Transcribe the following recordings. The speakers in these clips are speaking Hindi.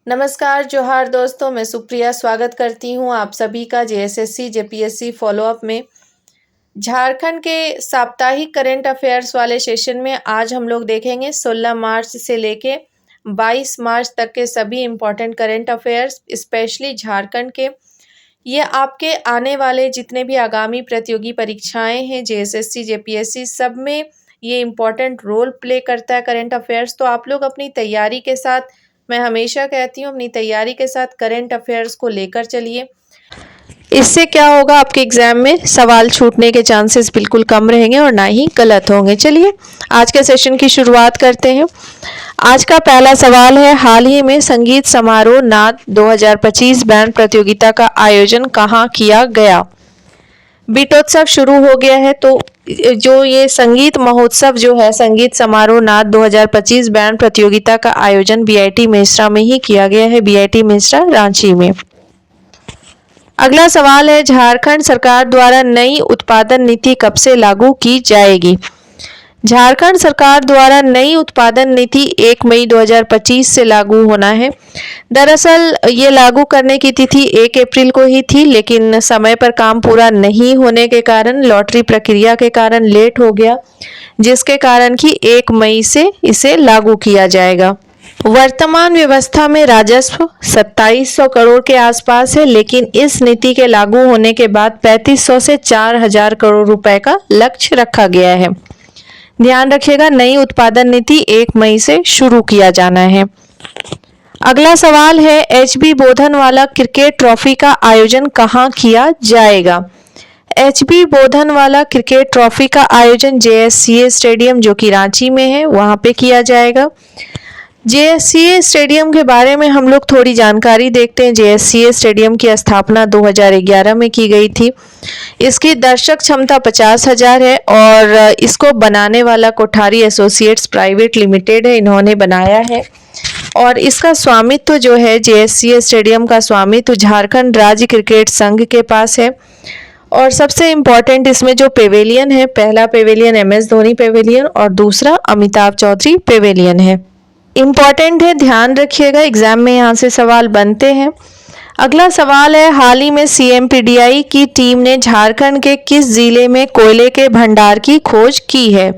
नमस्कार, जोहार दोस्तों, मैं सुप्रिया स्वागत करती हूँ आप सभी का जेएसएससी जेपीएससी फॉलोअप में। झारखंड के साप्ताहिक करंट अफेयर्स वाले सेशन में आज हम लोग देखेंगे 16 मार्च से लेके 22 मार्च तक के सभी important current affairs, specially Jharkhand के। ये आपके आने वाले जितने भी आगामी प्रतियोगी परीक्षाएं हैं जेएसएससी जेपीएससी, सब में ये इम्पॉर्टेंट रोल प्ले करता है करंट अफेयर्स। तो आप लोग अपनी तैयारी के साथ, मैं हमेशा कहती हूँ, अपनी तैयारी के साथ करंट अफेयर्स को लेकर चलिए। इससे क्या होगा, आपके एग्जाम में सवाल छूटने के चांसेस बिल्कुल कम रहेंगे और ना ही गलत होंगे। चलिए आज के सेशन की शुरुआत करते हैं। आज का पहला सवाल है, हाल ही में संगीत समारोह नाद 2025 बैंड प्रतियोगिता का आयोजन कहाँ किया गया? बीटोत्सव शुरू हो गया है, तो जो ये संगीत महोत्सव जो है, संगीत समारोह नाद 2025 बैंड प्रतियोगिता का आयोजन बीआईटी मेसरा में ही किया गया है, बीआईटी मेसरा रांची में। अगला सवाल है, झारखंड सरकार द्वारा नई उत्पादन नीति कब से लागू की जाएगी? झारखंड सरकार द्वारा नई उत्पादन नीति 1 मई 2025 से लागू होना है। दरअसल ये लागू करने की तिथि 1 अप्रैल को ही थी, लेकिन समय पर काम पूरा नहीं होने के कारण, लॉटरी प्रक्रिया के कारण लेट हो गया, जिसके कारण कि 1 मई से इसे लागू किया जाएगा। वर्तमान व्यवस्था में राजस्व 2700 करोड़ के आसपास है, लेकिन इस नीति के लागू होने के बाद 3500 से 4000 करोड़ रुपए का लक्ष्य रखा गया है। ध्यान रखिएगा, नई उत्पादन नीति 1 मई से शुरू किया जाना है। अगला सवाल है, एचबी बोधनवाला क्रिकेट ट्रॉफी का आयोजन कहाँ किया जाएगा? एचबी बोधनवाला क्रिकेट ट्रॉफी का आयोजन जेएससीए स्टेडियम, जो कि रांची में है, वहां पे किया जाएगा। जेएससीए स्टेडियम के बारे में हम लोग थोड़ी जानकारी देखते हैं। जेएससीए स्टेडियम की स्थापना 2011 में की गई थी। इसकी दर्शक क्षमता 50,000 है और इसको बनाने वाला कोठारी एसोसिएट्स प्राइवेट लिमिटेड है, इन्होंने बनाया है। और इसका स्वामित्व जो है, जेएससीए स्टेडियम का स्वामित्व झारखंड राज्य क्रिकेट संघ के पास है। और सबसे इम्पोर्टेंट इसमें जो पेवेलियन है, पहला पेवेलियन एमएस धोनी पेवेलियन और दूसरा अमिताभ चौधरी पेवेलियन है। इम्पॉर्टेंट है, ध्यान रखिएगा, एग्जाम में यहाँ से सवाल बनते हैं। अगला सवाल है, हाल ही में सीएमपीडीआई की टीम ने झारखंड के किस जिले में कोयले के भंडार की खोज की है?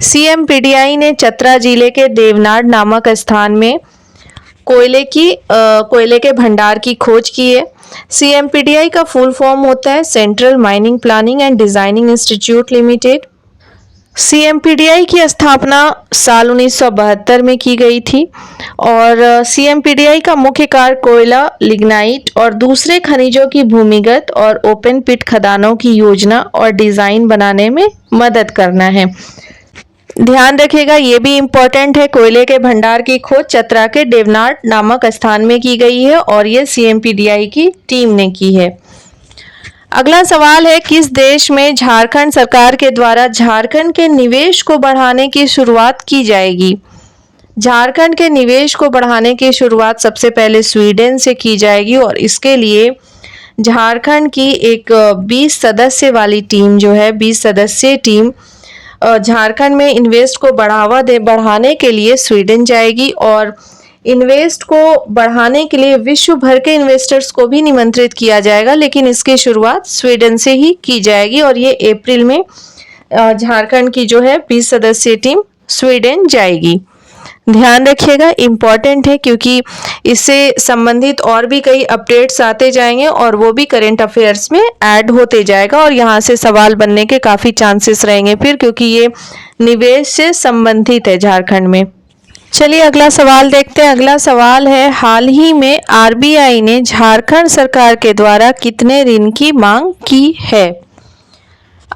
सीएमपीडीआई ने चतरा जिले के देवनाड नामक स्थान में कोयले के भंडार की खोज की है। सीएमपीडीआई का फुल फॉर्म होता है central mining planning and designing institute limited. CMPDI की स्थापना साल 1972 में की गई थी और सीएमपीडीआई का मुख्य कार्य कोयला, लिग्नाइट और दूसरे खनिजों की भूमिगत और ओपन पिट खदानों की योजना और डिजाइन बनाने में मदद करना है। ध्यान रखिएगा, ये भी इम्पोर्टेंट है, कोयले के भंडार की खोज चतरा के देवनाड नामक स्थान में की गई है और ये सीएमपीडीआई की टीम ने की है। अगला सवाल है, किस देश में झारखंड सरकार के द्वारा झारखंड के निवेश को बढ़ाने की शुरुआत की जाएगी? झारखंड के निवेश को बढ़ाने की शुरुआत सबसे पहले स्वीडन से की जाएगी और इसके लिए झारखंड की एक 20 सदस्य वाली टीम जो है, 20 सदस्यीय टीम झारखंड में इन्वेस्ट को बढ़ाने के लिए स्वीडन जाएगी और इन्वेस्ट को बढ़ाने के लिए विश्व भर के इन्वेस्टर्स को भी निमंत्रित किया जाएगा, लेकिन इसकी शुरुआत स्वीडन से ही की जाएगी और ये अप्रैल में झारखंड की जो है 20 सदस्यीय टीम स्वीडन जाएगी। ध्यान रखिएगा, इम्पॉर्टेंट है, क्योंकि इससे संबंधित और भी कई अपडेट्स आते जाएंगे और वो भी करंट अफेयर्स में ऐड होते जाएगा और यहाँ से सवाल बनने के काफ़ी चांसेस रहेंगे फिर, क्योंकि ये निवेश से संबंधित है झारखंड में। चलिए अगला सवाल देखते हैं। अगला सवाल है, हाल ही में आरबीआई ने झारखंड सरकार के द्वारा कितने ऋण की मांग की है?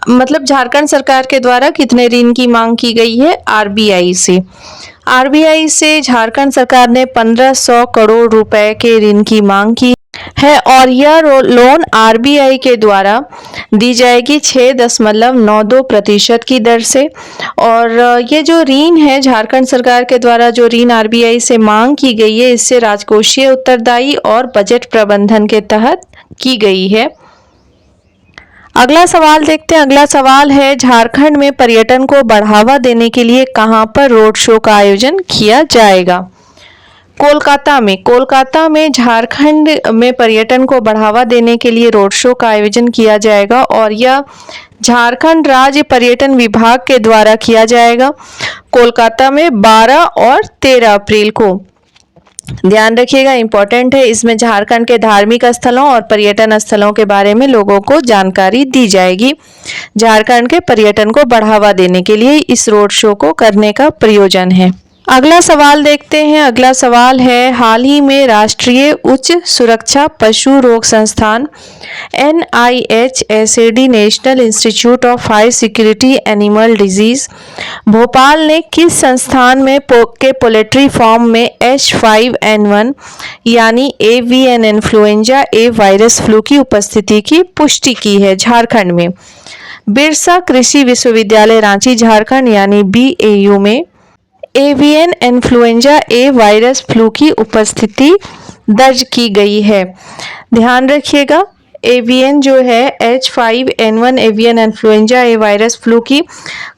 मतलब झारखंड सरकार के द्वारा कितने ऋण की मांग की गई है आरबीआई से? आरबीआई से झारखंड सरकार ने 1500 करोड़ रुपए के ऋण की मांग की है और यह लोन आरबीआई के द्वारा दी जाएगी 6.92% की दर से। और ये जो ऋण है, झारखंड सरकार के द्वारा जो ऋण आरबीआई से मांग की गई है, इससे राजकोषीय उत्तरदायी और बजट प्रबंधन के तहत की गई है। अगला सवाल देखते हैं। अगला सवाल है, झारखंड में पर्यटन को बढ़ावा देने के लिए कहां पर रोड शो का आयोजन किया जाएगा? कोलकाता में झारखंड में पर्यटन को बढ़ावा देने के लिए रोड शो का आयोजन किया जाएगा और यह झारखंड राज्य पर्यटन विभाग के द्वारा किया जाएगा। कोलकाता में 12 और 13 अप्रैल को। ध्यान रखिएगा, इंपॉर्टेंट है। इसमें झारखंड के धार्मिक स्थलों और पर्यटन स्थलों के बारे में लोगों को जानकारी दी जाएगी। झारखंड के पर्यटन को बढ़ावा देने के लिए इस रोड शो को करने का प्रयोजन है। अगला सवाल देखते हैं। अगला सवाल है, हाल ही में राष्ट्रीय उच्च सुरक्षा पशु रोग संस्थान NIHSAD national institute of high security animal disease Bhopal ने किस संस्थान में के पोल्ट्री फार्म में H5N1 यानी एवियन इन्फ्लुएंजा ए वायरस फ्लू की उपस्थिति की पुष्टि की है? झारखंड में बिरसा कृषि विश्वविद्यालय रांची झारखंड यानी BAU में एवियन इन्फ्लुएंजा ए वायरस फ्लू की उपस्थिति दर्ज की गई है। ध्यान रखिएगा, एवियन जो है H5N1 एवियन इन्फ्लुएंजा ए वायरस फ्लू की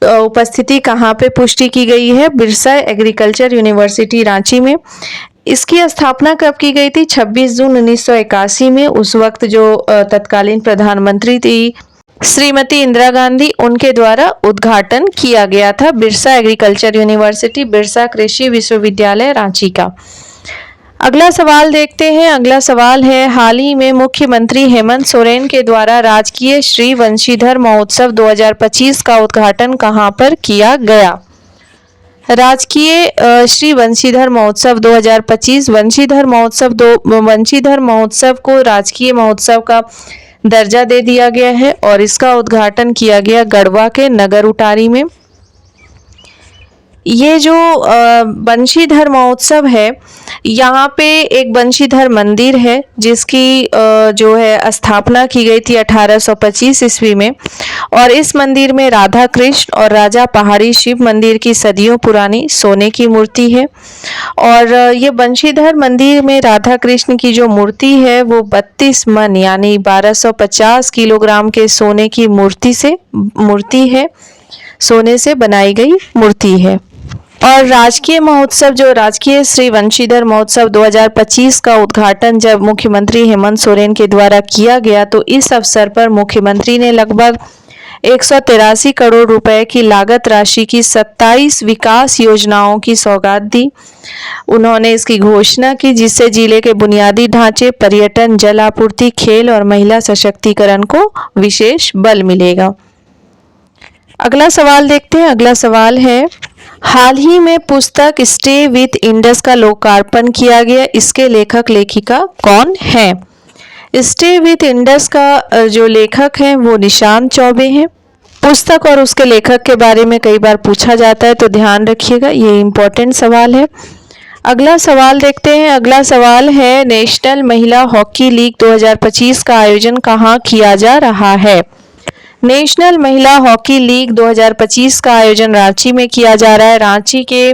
उपस्थिति कहाँ पे पुष्टि की गई है? बिरसा एग्रीकल्चर यूनिवर्सिटी रांची में। इसकी स्थापना कब की गई थी? 26 जून 1981 में। उस वक्त जो तत्कालीन प्रधानमंत्री थी श्रीमती इंदिरा गांधी, उनके द्वारा उद्घाटन किया गया था बिरसा एग्रीकल्चर यूनिवर्सिटी, बिरसा कृषि विश्वविद्यालय रांची का। अगला सवाल देखते हैं। अगला सवाल है, हाल ही में मुख्यमंत्री हेमंत सोरेन के द्वारा राजकीय श्री वंशीधर महोत्सव 2025 का उद्घाटन कहां पर किया गया? राजकीय श्री वंशीधर महोत्सव 2025 वंशीधर महोत्सव को राजकीय महोत्सव का दर्जा दे दिया गया है और इसका उद्घाटन किया गया गढ़वा के नगर उटारी में। ये जो बंशीधर महोत्सव है, यहाँ पे एक बंशीधर मंदिर है जिसकी जो है स्थापना की गई थी 1825 ईस्वी में और इस मंदिर में राधा कृष्ण और राजा पहाड़ी शिव मंदिर की सदियों पुरानी सोने की मूर्ति है और ये बंशीधर मंदिर में राधा कृष्ण की जो मूर्ति है वो 32 मन यानी 1250 किलोग्राम के सोने की मूर्ति है, सोने से बनाई गई मूर्ति है। और राजकीय महोत्सव जो राजकीय श्री वंशीधर महोत्सव 2025 का उद्घाटन जब मुख्यमंत्री हेमंत सोरेन के द्वारा किया गया तो इस अवसर पर मुख्यमंत्री ने लगभग 183 करोड़ रुपए की लागत राशि की 27 विकास योजनाओं की सौगात दी। उन्होंने इसकी घोषणा की जिससे जिले के बुनियादी ढांचे, पर्यटन, जल आपूर्ति, खेल और महिला सशक्तिकरण को विशेष बल मिलेगा। अगला सवाल देखते हैं। अगला सवाल है, हाल ही में पुस्तक स्टे विथ इंडस का लोकार्पण किया गया, इसके लेखक लेखिका कौन है? स्टे विथ इंडस का जो लेखक है वो निशांत चौबे हैं। पुस्तक और उसके लेखक के बारे में कई बार पूछा जाता है तो ध्यान रखिएगा, ये इंपॉर्टेंट सवाल है। अगला सवाल देखते हैं। अगला सवाल है, नेशनल महिला हॉकी लीग 2025 का आयोजन कहाँ किया जा रहा है? नेशनल महिला हॉकी लीग 2025 का आयोजन रांची में किया जा रहा है। रांची के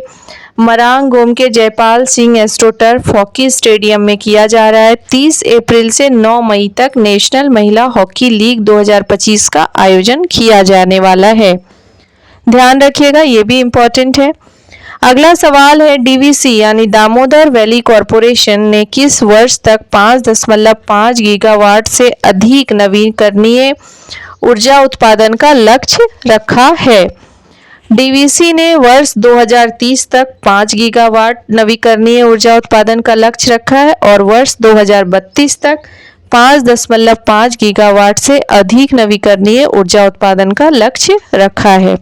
मरांग गोम के Jaipal Singh astroturf hockey stadium में किया जा रहा है। 30 अप्रैल से 9 मई तक नेशनल महिला हॉकी लीग 2025 का आयोजन किया जाने वाला है। ध्यान रखिएगा, ये भी इम्पोर्टेंट है। अगला सवाल है, DVC यानी दामोदर वैली कॉरपोरेशन ने किस वर्ष तक 5.5 गीगावाट से अधिक नवीकरणीय ऊर्जा उत्पादन का लक्ष्य रखा है? DVC ने वर्ष 2030 तक 5 गीगावाट नवीकरणीय ऊर्जा उत्पादन का लक्ष्य रखा है और वर्ष 2032 तक 5.5 गीगावाट से अधिक नवीकरणीय ऊर्जा उत्पादन का लक्ष्य रखा है।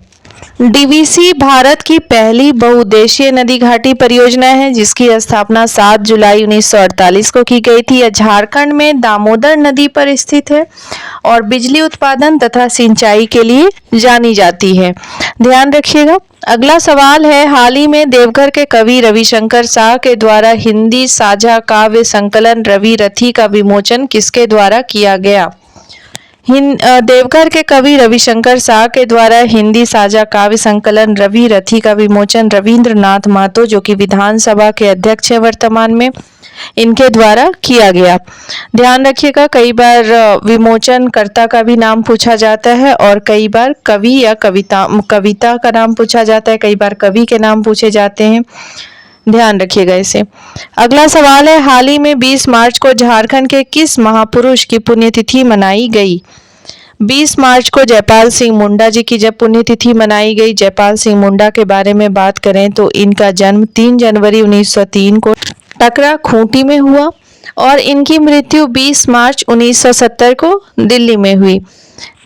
DVC भारत की पहली बहुउद्देशीय नदी घाटी परियोजना है जिसकी स्थापना 7 जुलाई 1948 को की गई थी। यह झारखंड में दामोदर नदी पर स्थित है और बिजली उत्पादन तथा सिंचाई के लिए जानी जाती है। ध्यान रखिएगा। अगला सवाल है, हाल ही में देवघर के कवि रविशंकर शाह के द्वारा हिंदी साझा काव्य संकलन रवि रथी का विमोचन किसके द्वारा किया गया? देवघर के कवि रविशंकर शाह के द्वारा हिंदी साझा काव्य संकलन रवि रथी का विमोचन रविंद्रनाथ महतो जो कि विधानसभा के अध्यक्ष है वर्तमान में, इनके द्वारा किया गया। ध्यान रखिएगा, कई बार विमोचनकर्ता का भी नाम पूछा जाता है और कई बार कवि या कविता का नाम पूछा जाता है, कई बार कवि के नाम पूछे जाते हैं। ध्यान रखिएगा इसे। अगला सवाल है, हाल ही में 20 मार्च को झारखंड के किस महापुरुष की पुण्यतिथि मनाई गई? 20 मार्च को जयपाल सिंह मुंडा जी की जब पुण्यतिथि मनाई गई। जयपाल सिंह मुंडा के बारे में बात करें तो इनका जन्म 3 जनवरी 1903 को टकरा खूंटी में हुआ और इनकी मृत्यु 20 मार्च 1970 को दिल्ली में हुई।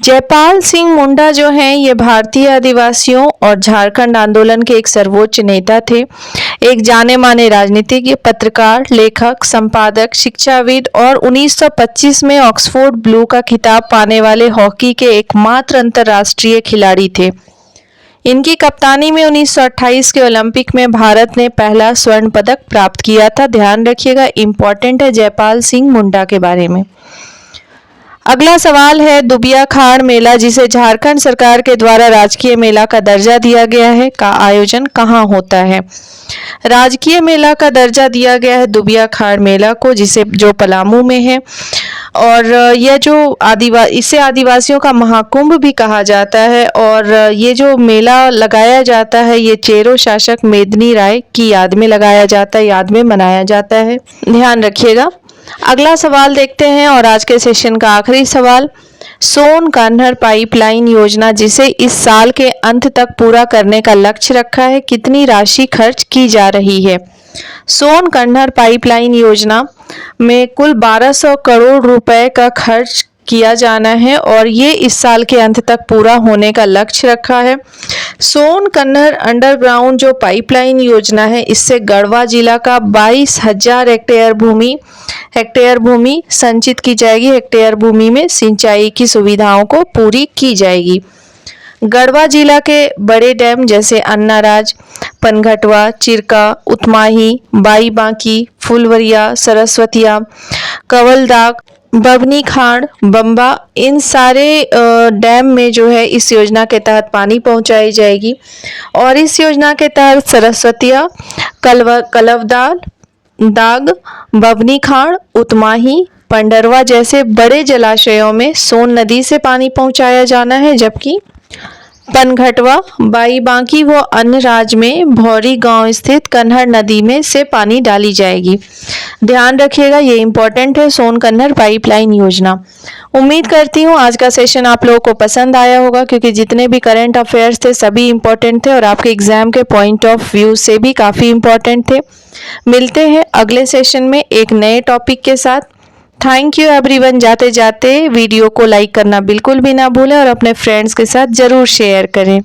जयपाल सिंह मुंडा जो हैं ये भारतीय आदिवासियों और झारखंड आंदोलन के एक सर्वोच्च नेता थे। एक जाने माने राजनीतिज्ञ, पत्रकार, लेखक, संपादक, शिक्षाविद और 1925 में ऑक्सफोर्ड ब्लू का खिताब पाने वाले हॉकी के एकमात्र अंतर्राष्ट्रीय खिलाड़ी थे। इनकी कप्तानी में 1928 के ओलंपिक में भारत ने पहला स्वर्ण पदक प्राप्त किया था। ध्यान रखिएगा, इंपॉर्टेंट है जयपाल सिंह मुंडा के बारे में। अगला सवाल है, दुबिया खाड़ मेला जिसे झारखंड सरकार के द्वारा राजकीय मेला का दर्जा दिया गया है का आयोजन कहाँ होता है? राजकीय मेला का दर्जा दिया गया है दुबिया खाड़ मेला को, जो पलामू में है और यह जो इसे आदिवासियों का महाकुंभ भी कहा जाता है। और ये जो मेला लगाया जाता है ये चेरो शासक मेदिनी राय की याद में लगाया जाता है, याद में मनाया जाता है। ध्यान रखिएगा। अगला सवाल देखते हैं और आज के सेशन का आखिरी सवाल, सोन कन्हर पाइपलाइन योजना जिसे इस साल के अंत तक पूरा करने का लक्ष्य रखा है, कितनी राशि खर्च की जा रही है? सोन कन्हर पाइपलाइन योजना में कुल 1200 करोड़ रुपए का खर्च किया जाना है और ये इस साल के अंत तक पूरा होने का लक्ष्य रखा है। सोन कन्हर अंडरग्राउंड जो पाइपलाइन योजना है इससे गढ़वा जिला का 22,000 हेक्टेयर भूमि संचित की जाएगी। हेक्टेयर भूमि में सिंचाई की सुविधाओं को पूरी की जाएगी। गढ़वा जिला के बड़े डैम जैसे अन्नाराज, पनघटवा, चिरका, उतमाही, बाई बांकी, फुलवरिया, सरस्वतिया, कवलदाग, बभनी खाड़, बम्बा, इन सारे डैम में जो है इस योजना के तहत पानी पहुंचाई जाएगी। और इस योजना के तहत सरस्वतिया, कलवदाग, बभनी खाड़, उतमाही, पंडरवा जैसे बड़े जलाशयों में सोन नदी से पानी पहुंचाया जाना है, जबकि पनघटवा, बाई बांकी व अन्नराज में भौरी गांव स्थित कन्हर नदी में से पानी डाली जाएगी। ध्यान रखिएगा, ये इंपॉर्टेंट है सोन कन्हर पाइपलाइन योजना। उम्मीद करती हूँ आज का सेशन आप लोगों को पसंद आया होगा, क्योंकि जितने भी करंट अफेयर्स थे सभी इंपॉर्टेंट थे और आपके एग्जाम के पॉइंट ऑफ व्यू से भी काफ़ी इंपॉर्टेंट थे। मिलते हैं अगले सेशन में एक नए टॉपिक के साथ। Thank you everyone. जाते जाते वीडियो को लाइक करना बिल्कुल भी ना भूलें और अपने फ्रेंड्स के साथ ज़रूर शेयर करें।